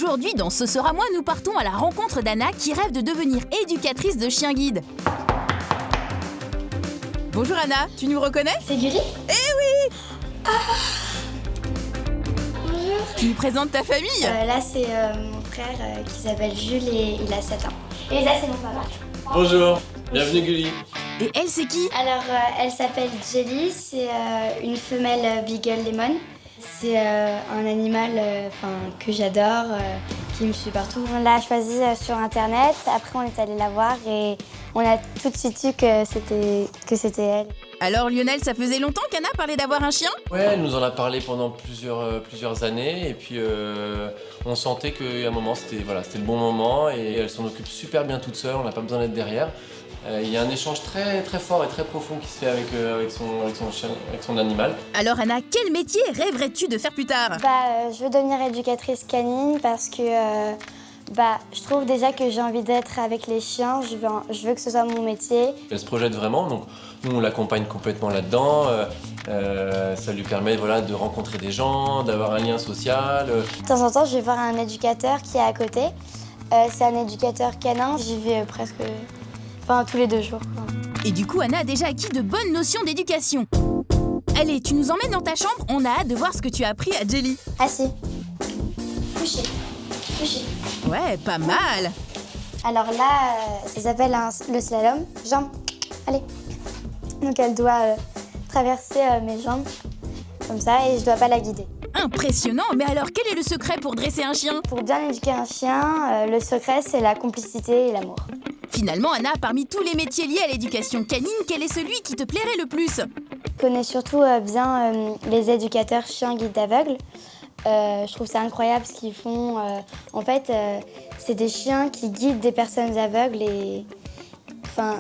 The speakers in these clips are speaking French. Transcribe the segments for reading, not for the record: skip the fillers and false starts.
Aujourd'hui, dans Ce sera moi, nous partons à la rencontre d'Anna qui rêve de devenir éducatrice de chiens guides. Bonjour Anna, tu nous reconnais? C'est Gulli? Eh oui! Bonjour. Tu nous présentes ta famille? Là, c'est mon frère qui s'appelle Jules et il a 7 ans. Et ça, c'est mon papa. Bonjour, bienvenue Gulli. Et elle, c'est qui? Alors, elle s'appelle Jelly, c'est une femelle Beagle Lemon. C'est un animal que j'adore, qui me suit partout. On l'a choisie sur Internet, après on est allé la voir et on a tout de suite su que c'était elle. Alors Lionel, ça faisait longtemps qu'Anna parlait d'avoir un chien? Ouais, elle nous en a parlé pendant plusieurs années et puis on sentait qu'à un moment c'était le bon moment et elle s'en occupe super bien toute seule, on n'a pas besoin d'être derrière. Il y a un échange très très fort et très profond qui se fait avec son chien, avec son animal. Alors Anna, quel métier rêverais-tu de faire plus tard? Je veux devenir éducatrice canine parce que je trouve déjà que j'ai envie d'être avec les chiens, je veux que ce soit mon métier. Elle se projette vraiment, donc nous on l'accompagne complètement là-dedans. Ça lui permet de rencontrer des gens, d'avoir un lien social. De temps en temps, je vais voir un éducateur qui est à côté. C'est un éducateur canin, j'y vais presque tous les 2 jours. Et du coup, Anna a déjà acquis de bonnes notions d'éducation. Allez, tu nous emmènes dans ta chambre, on a hâte de voir ce que tu as appris à Jelly. Assis. Couché. Couché. Ouais, pas mal. Alors là, ça s'appelle le slalom. Jambes. Allez. Donc elle doit traverser mes jambes, comme ça, et je dois pas la guider. Impressionnant, mais alors quel est le secret pour dresser un chien? Pour bien éduquer un chien, le secret c'est la complicité et l'amour. Finalement, Anna, parmi tous les métiers liés à l'éducation canine, quel est celui qui te plairait le plus? Je connais surtout bien les éducateurs chiens guides aveugles. Je trouve ça incroyable ce qu'ils font. C'est des chiens qui guident des personnes aveugles et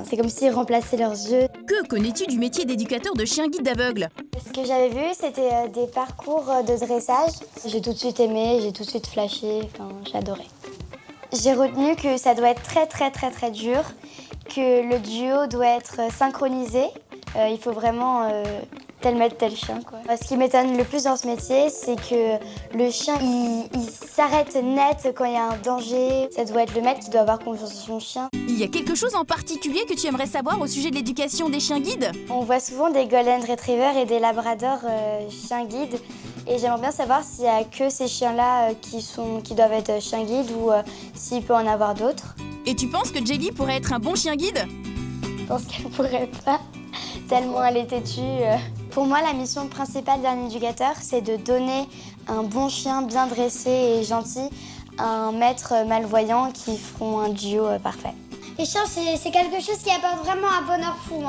c'est comme s'ils remplaçaient leurs yeux. Que connais-tu du métier d'éducateur de chiens guides aveugles? Ce que j'avais vu, c'était des parcours de dressage. J'ai tout de suite aimé, j'ai tout de suite flashé, j'adorais. J'ai retenu que ça doit être très très très très dur, que le duo doit être synchronisé. Il faut vraiment tel maître, tel chien, quoi. Ce qui m'étonne le plus dans ce métier, c'est que le chien, il s'arrête net quand il y a un danger. Ça doit être le maître qui doit avoir confiance en son chien. Il y a quelque chose en particulier que tu aimerais savoir au sujet de l'éducation des chiens guides? On voit souvent des Golden Retrievers et des Labradors chiens guides. Et j'aimerais bien savoir s'il n'y a que ces chiens-là qui doivent être chiens guides ou s'il peut en avoir d'autres. Et tu penses que Jelly pourrait être un bon chien guide? Je pense qu'elle pourrait pas, tellement elle est têtue. Pour moi, la mission principale d'un éducateur, c'est de donner un bon chien bien dressé et gentil à un maître malvoyant qui feront un duo parfait. Les chiens, c'est quelque chose qui apporte vraiment un bonheur fou.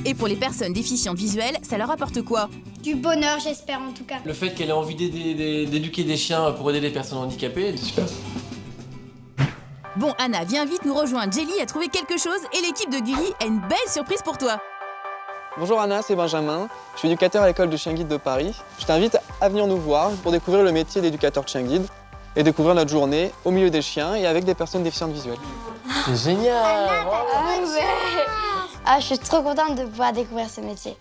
Et pour les personnes déficientes visuelles, ça leur apporte quoi? Du bonheur, j'espère en tout cas. Le fait qu'elle ait envie d'éduquer des chiens pour aider les personnes handicapées, c'est super. Bon Anna, viens vite nous rejoindre. Jelly a trouvé quelque chose et l'équipe de Gulli a une belle surprise pour toi. Bonjour Anna, c'est Benjamin. Je suis éducateur à l'école de chien guide de Paris. Je t'invite à venir nous voir pour découvrir le métier d'éducateur de chien guide et découvrir notre journée au milieu des chiens et avec des personnes déficientes visuelles. C'est génial! Je suis trop contente de pouvoir découvrir ce métier.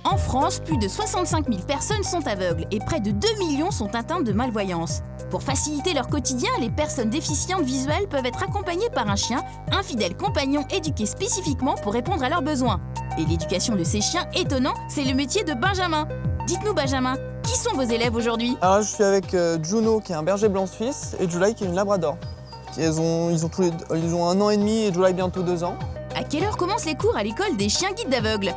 En France, plus de 65 000 personnes sont aveugles et près de 2 millions sont atteintes de malvoyance. Pour faciliter leur quotidien, les personnes déficientes visuelles peuvent être accompagnées par un chien, un fidèle compagnon éduqué spécifiquement pour répondre à leurs besoins. Et l'éducation de ces chiens étonnants, c'est le métier de Benjamin. Dites-nous Benjamin, qui sont vos élèves aujourd'hui? Alors je suis avec Juno qui est un berger blanc suisse et July qui est une labrador. Ils ont 1 an et demi et July bientôt 2 ans. À quelle heure commencent les cours à l'école des chiens guides d'aveugles?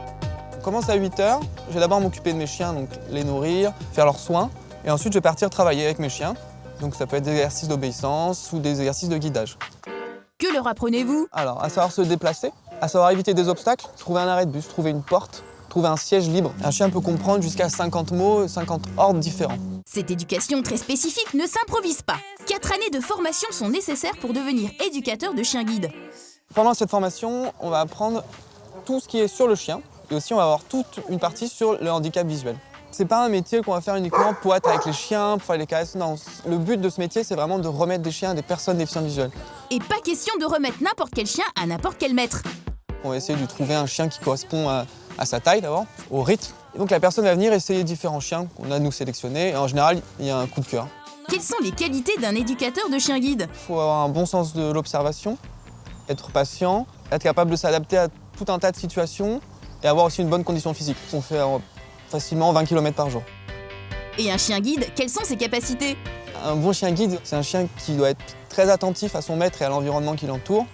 On commence à 8 h. Je vais d'abord m'occuper de mes chiens, donc les nourrir, faire leurs soins. Et ensuite je vais partir travailler avec mes chiens. Donc ça peut être des exercices d'obéissance ou des exercices de guidage. Que leur apprenez-vous? Alors, à savoir se déplacer, à savoir éviter des obstacles, trouver un arrêt de bus, trouver une porte, trouver un siège libre. Un chien peut comprendre jusqu'à 50 mots, 50 ordres différents. Cette éducation très spécifique ne s'improvise pas. 4 années de formation sont nécessaires pour devenir éducateur de chien guide. Pendant cette formation, on va apprendre tout ce qui est sur le chien et aussi on va avoir toute une partie sur le handicap visuel. C'est pas un métier qu'on va faire uniquement pour être avec les chiens, pour faire les caresses. Non, le but de ce métier, c'est vraiment de remettre des chiens à des personnes déficientes visuelles. Et pas question de remettre n'importe quel chien à n'importe quel maître. On va essayer de trouver un chien qui correspond à sa taille d'abord, au rythme. Et donc la personne va venir essayer différents chiens qu'on a nous sélectionnés et en général il y a un coup de cœur. Quelles sont les qualités d'un éducateur de chien guide? Il faut avoir un bon sens de l'observation, être patient, être capable de s'adapter à tout un tas de situations et avoir aussi une bonne condition physique. On fait facilement 20 km par jour. Et un chien guide, quelles sont ses capacités? Un bon chien guide, c'est un chien qui doit être très attentif à son maître et à l'environnement qui l'entoure.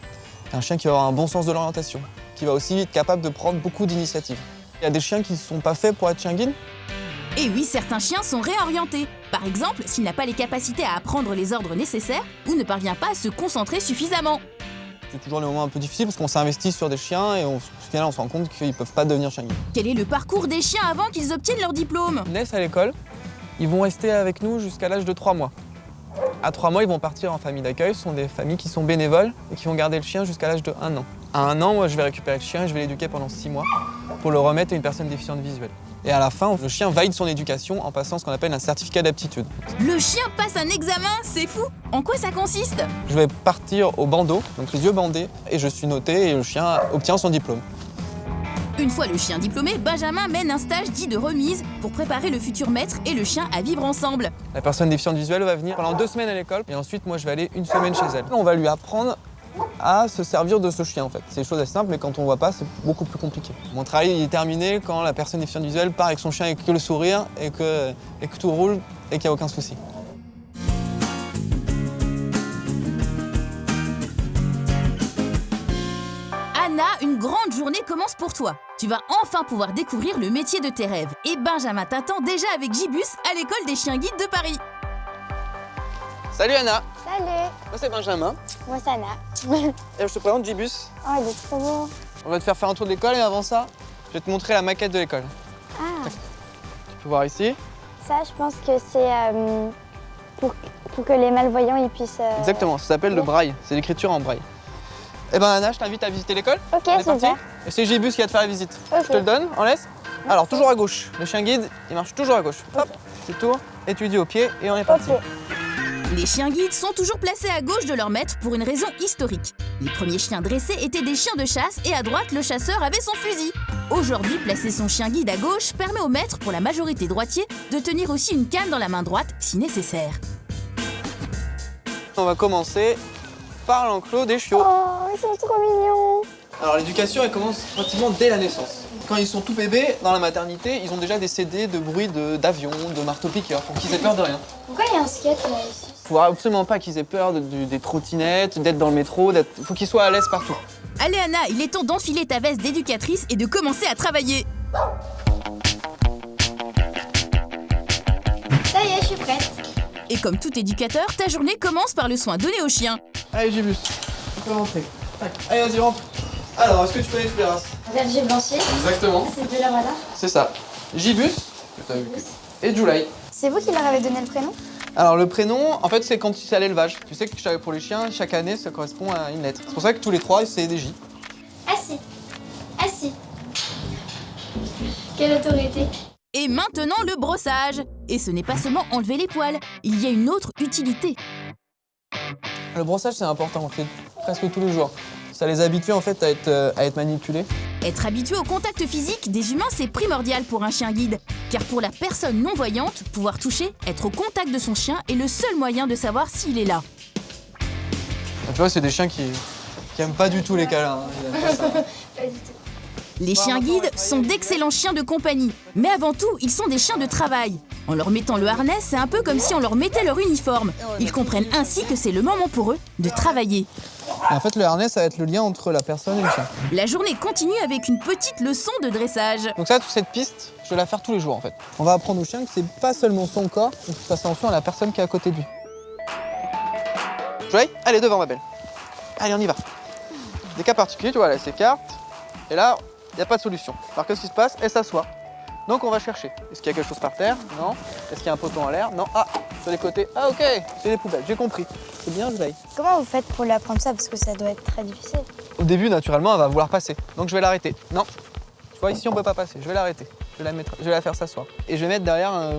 Un chien qui va avoir un bon sens de l'orientation, qui va aussi être capable de prendre beaucoup d'initiatives. Il y a des chiens qui ne sont pas faits pour être chien guide. Et oui, certains chiens sont réorientés. Par exemple, s'il n'a pas les capacités à apprendre les ordres nécessaires ou ne parvient pas à se concentrer suffisamment. C'est toujours le moment un peu difficile parce qu'on s'investit sur des chiens et on se rend compte qu'ils ne peuvent pas devenir chien guide. Quel est le parcours des chiens avant qu'ils obtiennent leur diplôme? Ils naissent à l'école, ils vont rester avec nous jusqu'à l'âge de 3 mois. À 3 mois, ils vont partir en famille d'accueil. Ce sont des familles qui sont bénévoles et qui vont garder le chien jusqu'à l'âge de 1 an. À 1 an, moi, je vais récupérer le chien et je vais l'éduquer pendant 6 mois pour le remettre à une personne déficiente visuelle. Et à la fin, le chien valide son éducation en passant ce qu'on appelle un certificat d'aptitude. Le chien passe un examen, c'est fou! En quoi ça consiste? Je vais partir au bandeau, donc les yeux bandés, et je suis noté et le chien obtient son diplôme. Une fois le chien diplômé, Benjamin mène un stage dit de remise pour préparer le futur maître et le chien à vivre ensemble. La personne déficiente visuelle va venir pendant 2 semaines à l'école et ensuite, moi, je vais aller 1 semaine chez elle. On va lui apprendre à se servir de ce chien en fait. C'est des choses assez simples, mais quand on voit pas, c'est beaucoup plus compliqué. Mon travail est terminé quand la personne déficiente visuelle part avec son chien avec que le sourire et que tout roule et qu'il n'y a aucun souci. Anna, une grande journée commence pour toi. Tu vas enfin pouvoir découvrir le métier de tes rêves. Et Benjamin t'attend déjà avec Gibus à l'école des chiens guides de Paris. Salut Anna, Salut, moi c'est Benjamin moi c'est Anna. et je te présente Gibus. Oh, il est trop beau. On va te faire un tour de l'école et avant ça, je vais te montrer la maquette de l'école. Ah, Tu peux voir ici. ça, je pense que c'est pour que les malvoyants ils puissent. Exactement, ça s'appelle le braille, c'est l'écriture en braille. Eh ben Anna, je t'invite à visiter l'école. Ok, On est parti. super. Et c'est Gibus qui va te faire la visite. Ok. Je te le donne, on laisse. Alors toujours à gauche. Le chien guide, il marche toujours à gauche. Hop, tu tournes et tu dis au pied et on est parti. Ok. Les chiens guides sont toujours placés à gauche de leur maître pour une raison historique. Les premiers chiens dressés étaient des chiens de chasse et à droite, le chasseur avait son fusil. Aujourd'hui, placer son chien guide à gauche permet au maître, pour la majorité droitier, de tenir aussi une canne dans la main droite si nécessaire. On va commencer par l'enclos des chiots. Oh, ils sont trop mignons. Alors l'éducation, elle commence pratiquement dès la naissance. Quand ils sont tout bébés, dans la maternité, ils ont déjà des CD de bruit d'avion, de marteau-piqueur, pour qu'ils aient peur de rien. Pourquoi il y a un skate là ici? Faut absolument pas qu'ils aient peur des trottinettes, d'être dans le métro, faut qu'ils soient à l'aise partout. Allez Anna, il est temps d'enfiler ta veste d'éducatrice et de commencer à travailler. Ça y est, je suis prête. Et comme tout éducateur, ta journée commence par le soin donné au chien. Allez Gibus, tu peux rentrer. Tac. Allez vas-y rentre. Alors, est-ce que tu connais toutes les races? Berger blanchier, Exactement. c'est de la voilà. C'est ça. Gibus, que t'as vu, et July. C'est vous qui leur avez donné le prénom? Alors le prénom, en fait, c'est quand c'est à l'élevage. Tu sais que pour les chiens, chaque année, ça correspond à une lettre. C'est pour ça que tous les 3, c'est des J. Assis. Assis. Quelle autorité? Et maintenant le brossage. Et ce n'est pas seulement enlever les poils, il y a une autre utilité. Le brossage, c'est important, on le fait presque tous les jours. Ça les habitue en fait à être manipulés. Être habitué au contact physique des humains, c'est primordial pour un chien guide. Car pour la personne non-voyante, pouvoir toucher, être au contact de son chien est le seul moyen de savoir s'il est là. Tu vois, c'est des chiens qui aiment pas du tout les câlins. Hein. Ils aiment pas ça. Pas du tout. Les chiens guides sont d'excellents chiens de compagnie. Mais avant tout, ils sont des chiens de travail. En leur mettant le harnais, c'est un peu comme si on leur mettait leur uniforme. Ils comprennent ainsi que c'est le moment pour eux de travailler. Et en fait, le harnais, ça va être le lien entre la personne et le chien. La journée continue avec une petite leçon de dressage. Donc ça, toute cette piste, je vais la faire tous les jours en fait. On va apprendre au chien que c'est pas seulement son corps, il faut faire attention à la personne qui est à côté de lui. Joël, allez devant ma belle. Allez, on y va. Des cas particuliers, tu vois, là, elle s'écarte. Et là, il n'y a pas de solution. Alors qu'est-ce qui se passe? Elle s'assoit. Donc on va chercher. Est-ce qu'il y a quelque chose par terre? Non. Est-ce qu'il y a un poteau en l'air? Non. Ah, sur les côtés. Ah ok, c'est des poubelles, j'ai compris. C'est bien, Joël. Comment vous faites pour lui apprendre ça? Parce que ça doit être très difficile. Au début, naturellement, elle va vouloir passer. Donc je vais l'arrêter. Non. Tu vois, ici, on peut pas passer. Je vais l'arrêter. Je vais la faire s'asseoir. Et je vais mettre derrière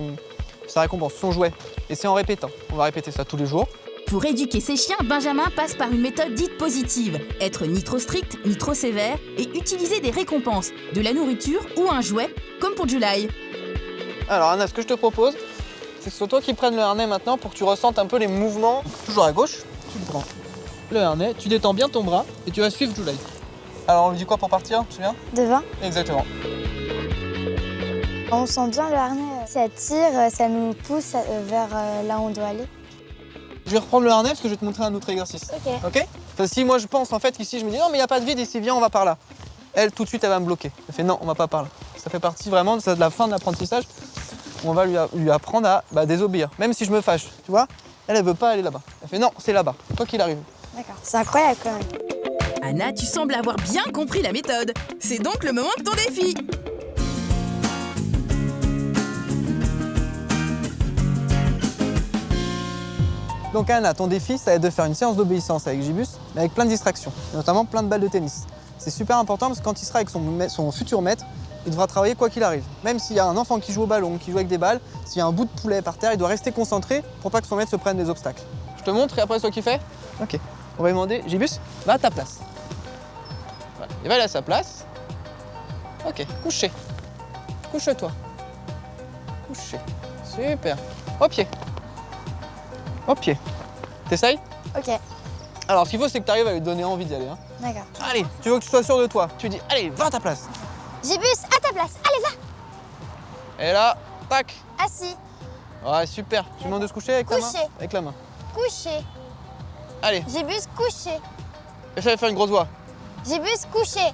sa récompense, son jouet. Et c'est en répétant. On va répéter ça tous les jours. Pour éduquer ses chiens, Benjamin passe par une méthode dite positive. Être ni trop strict, ni trop sévère et utiliser des récompenses, de la nourriture ou un jouet, comme pour July. Alors Anna, ce que je te propose, c'est que ce soit toi qui prennes le harnais maintenant pour que tu ressentes un peu les mouvements. Toujours à gauche, tu prends le harnais, tu détends bien ton bras et tu vas suivre July. Alors on lui dit quoi pour partir, tu te souviens? Devant. Exactement. On sent bien le harnais. Ça tire, ça nous pousse vers là où on doit aller. Je vais reprendre le harnais parce que je vais te montrer un autre exercice. Ok. Ok? Parce que si moi je pense en fait qu'ici je me dis non mais il n'y a pas de vide ici, viens on va par là. Elle tout de suite elle va me bloquer. Elle fait non on va pas par là. Ça fait partie vraiment de la fin de l'apprentissage où on va lui apprendre à désobéir. Même si je me fâche, tu vois? Elle veut pas aller là-bas. Elle fait non c'est là-bas, quoi qu'il arrive. D'accord. C'est incroyable quand même. Anna, tu sembles avoir bien compris la méthode. C'est donc le moment de ton défi. Donc Anna, ton défi, ça va être de faire une séance d'obéissance avec Gibus, mais avec plein de distractions, notamment plein de balles de tennis. C'est super important parce que quand il sera avec son futur maître, il devra travailler quoi qu'il arrive. Même s'il y a un enfant qui joue au ballon, qui joue avec des balles, s'il y a un bout de poulet par terre, il doit rester concentré pour pas que son maître se prenne des obstacles. Je te montre et après c'est toi qui fais? Ok. On va lui demander, Gibus, va à ta place. Voilà. Il va aller à sa place. Ok, couché. Couche-toi. Couché. Super. Au pied. Au pied. T'essayes? Ok. Alors, ce qu'il faut, c'est que tu arrives à lui donner envie d'y aller. Hein. D'accord. Allez, tu veux que tu sois sûr de toi. Tu dis, allez, va à ta place. Gibus, à ta place. Allez, va. Et là, tac. Assis. Ouais, super. Tu demandes de se coucher avec ta main? Couché. Avec la main. Couché. Allez, Gibus, couché. essaye de faire une grosse voix. Gibus, couché.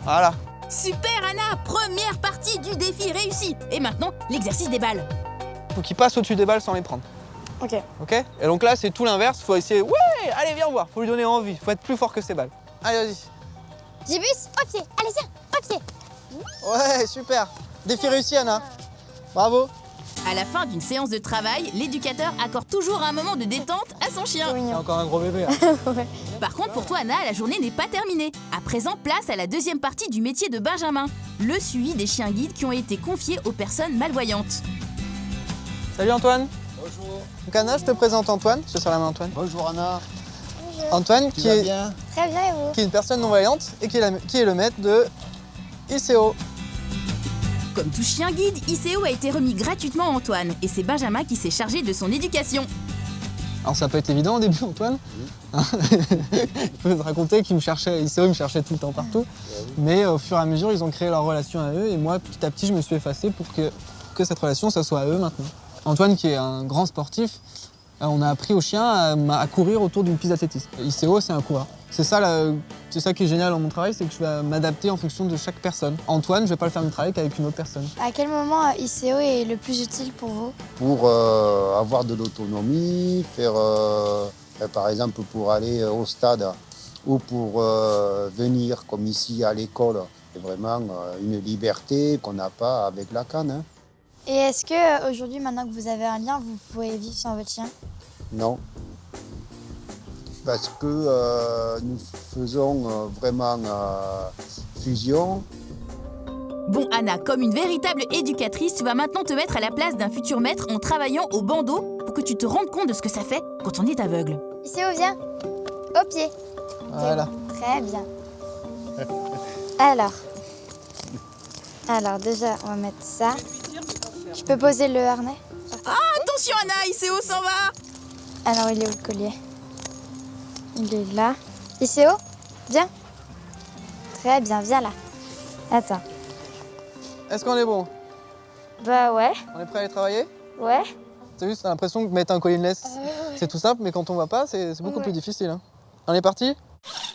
Voilà. Super Anna, première partie du défi réussi. Et maintenant, l'exercice des balles. Faut qu'il passe au-dessus des balles sans les prendre. Ok. Ok? Et donc là, c'est tout l'inverse. Faut essayer, ouais, allez, viens voir. Faut lui donner envie. Faut être plus fort que ses balles. Allez, vas-y. Gibus, au pied. Allez, viens, au pied. Ouais, super. Défi réussi, Anna. Bravo. À la fin d'une séance de travail, l'éducateur accorde toujours un moment de détente à son chien. C'est C'est mignon. encore un gros bébé. Hein. Par contre, pour toi, Anna, la journée n'est pas terminée. À présent, place à la deuxième partie du métier de Benjamin, le suivi des chiens guides qui ont été confiés aux personnes malvoyantes. Salut Antoine. Bonjour. Donc Anna, je te présente Antoine. Je te sers la main, Antoine. Bonjour Anna. Antoine, Tu qui vas est, bien? Très bien et vous? qui est une personne non-voyante et qui est le maître de ICO. Comme tout chien guide, ICO a été remis gratuitement à Antoine et c'est Benjamin qui s'est chargé de son éducation. Alors ça peut être évident au début, Antoine. Je peux te raconter qu'il me cherchait, ICO me cherchait tout le temps partout. Mais au fur et à mesure, ils ont créé leur relation à eux et moi, petit à petit, je me suis effacé pour que cette relation, ça soit à eux maintenant. Antoine, qui est un grand sportif, on a appris aux chiens à courir autour d'une piste d'athlétisme. ICO, c'est un coureur. C'est ça qui est génial dans mon travail, c'est que je vais m'adapter en fonction de chaque personne. Antoine, je vais pas le faire le même travail qu'avec une autre personne. À quel moment ICO est le plus utile pour vous? Pour avoir de l'autonomie, faire par exemple pour aller au stade ou pour venir comme ici à l'école. C'est vraiment une liberté qu'on n'a pas avec la canne. Hein. Et est-ce que aujourd'hui, maintenant que vous avez un lien, vous pouvez vivre sans votre chien? Non. Parce que nous faisons vraiment fusion. Bon Anna, comme une véritable éducatrice, tu vas maintenant te mettre à la place d'un futur maître en travaillant au bandeau pour que tu te rendes compte de ce que ça fait quand on est aveugle. ICO, viens. Au pied. Voilà. Très bien. Alors déjà, on va mettre ça. Je peux poser le harnais? Attention Anna, ICO s'en va. Alors, il est où le collier? Il est là. ICO, viens. Très bien, viens là. Attends. Est-ce qu'on est bon? Bah ouais, On est prêt à aller travailler? ouais. T'as vu, t'as l'impression que mettre un collier de laisse, c'est tout simple, mais quand on voit pas, c'est beaucoup plus difficile. Hein. On est parti?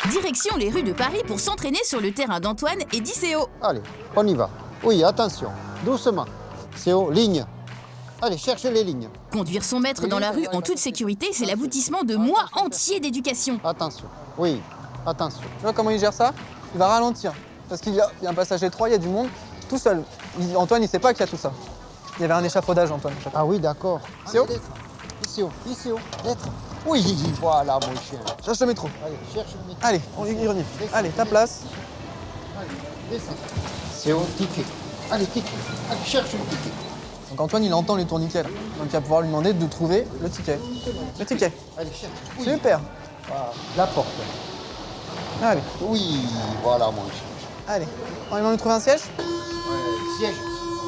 Direction les rues de Paris pour s'entraîner sur le terrain d'Antoine et d'ICO. Allez, on y va. Oui, attention, doucement. C'est haut, ligne. Allez, cherche les lignes. Conduire son maître dans la rue en toute sécurité, c'est l'aboutissement de mois entiers d'éducation. Attention. Oui, attention. Tu vois comment il gère ça? Il va ralentir. Parce qu'il y a un passage étroit, il y a du monde, tout seul. Antoine, il sait pas qu'il y a tout ça. Il y avait un échafaudage, Antoine. Ah oui, d'accord. Ici haut? Ici haut, ici haut. Lettre. Oui, voilà mon chien. Cherche le métro. Allez, cherche le métro. Allez, on y revient. Allez, ta place. Allez, descends. C'est haut, ticket. Allez, ticket. Allez, cherche le ticket. Donc Antoine, il entend les tourniquets là. Donc il va pouvoir lui demander de trouver le ticket. Le ticket. Allez, cherche. Oui. Super. Voilà. La porte. Allez, Oui, voilà, mon chien. allez. On lui demande de trouver un siège? Siège,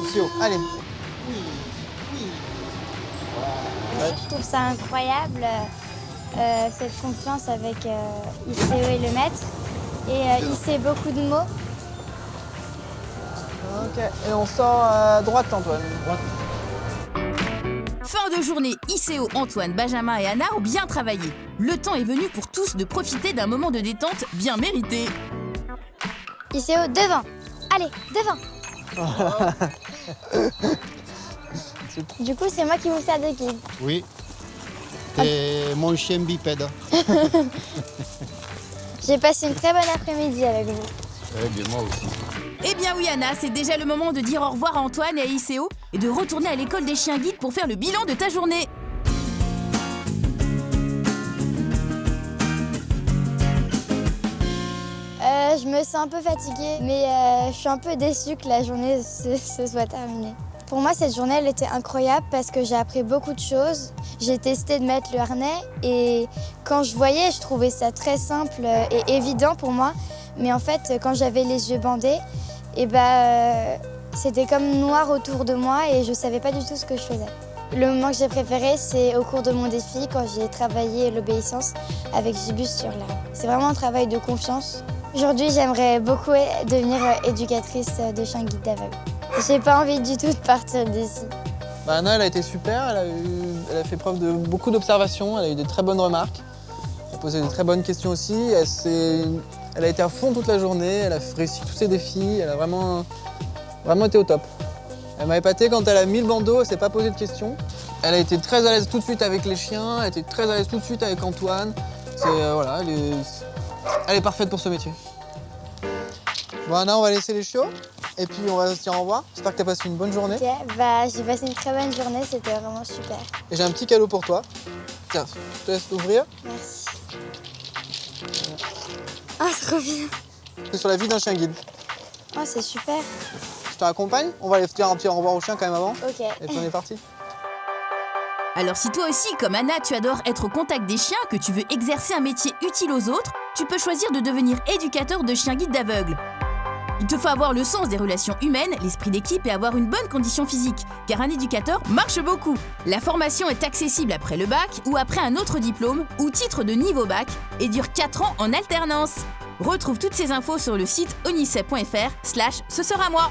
ici haut. Allez. Je trouve ça incroyable, cette confiance avec ICO et le maître. Et il sait beaucoup de mots. Ok, et on sort à droite, Antoine. Fin de journée, ICO, Antoine, Benjamin et Anna ont bien travaillé. Le temps est venu pour tous de profiter d'un moment de détente bien mérité. ICO, devant. Allez, devant. Du coup, c'est moi qui vous sers de guide. Oui. C'est mon chien bipède. J'ai passé une très bonne après-midi avec vous. Eh bien, moi aussi. Eh bien oui Anna, c'est déjà le moment de dire au revoir à Antoine et à ICO et de retourner à l'école des chiens guides pour faire le bilan de ta journée. Je me sens un peu fatiguée, mais je suis un peu déçue que la journée se soit terminée. Pour moi, cette journée, elle était incroyable parce que j'ai appris beaucoup de choses. J'ai testé de mettre le harnais et quand je voyais, je trouvais ça très simple et évident pour moi. Mais en fait, quand j'avais les yeux bandés, c'était comme noir autour de moi et je ne savais pas du tout ce que je faisais. Le moment que j'ai préféré, c'est au cours de mon défi, quand j'ai travaillé l'obéissance avec Gibus sur l'arbre. C'est vraiment un travail de confiance. Aujourd'hui, j'aimerais beaucoup devenir éducatrice de chiens guides d'aveugles. J'ai pas envie du tout de partir d'ici. Anna, elle a été super, elle a fait preuve de beaucoup d'observation, elle a eu des très bonnes remarques. Elle a posé de très bonnes questions aussi. Elle a été à fond toute la journée, elle a réussi tous ses défis, elle a vraiment été au top. Elle m'a épaté quand elle a mis le bandeau, elle s'est pas posé de questions. Elle a été très à l'aise tout de suite avec les chiens, elle a été très à l'aise tout de suite avec Antoine. Elle est parfaite pour ce métier. Bon Anna, on va laisser les chiots et puis on va se dire au revoir. J'espère que tu as passé une bonne journée. Ok, j'ai passé une très bonne journée, c'était vraiment super. Et j'ai un petit cadeau pour toi. Tiens, je te laisse l'ouvrir. Merci. Ah, trop bien. C'est sur la vie d'un chien guide. Oh, c'est super. Je te raccompagne. On va aller dire un petit au revoir au chien quand même avant. Ok. Et puis on est parti. Alors si toi aussi, comme Anna, tu adores être au contact des chiens, que tu veux exercer un métier utile aux autres, tu peux choisir de devenir éducateur de chiens guides d'aveugles. Il te faut avoir le sens des relations humaines, l'esprit d'équipe et avoir une bonne condition physique, car un éducateur marche beaucoup. La formation est accessible après le bac ou après un autre diplôme ou titre de niveau bac et dure 4 ans en alternance. Retrouve toutes ces infos sur le site onicep.fr/ce sera moi.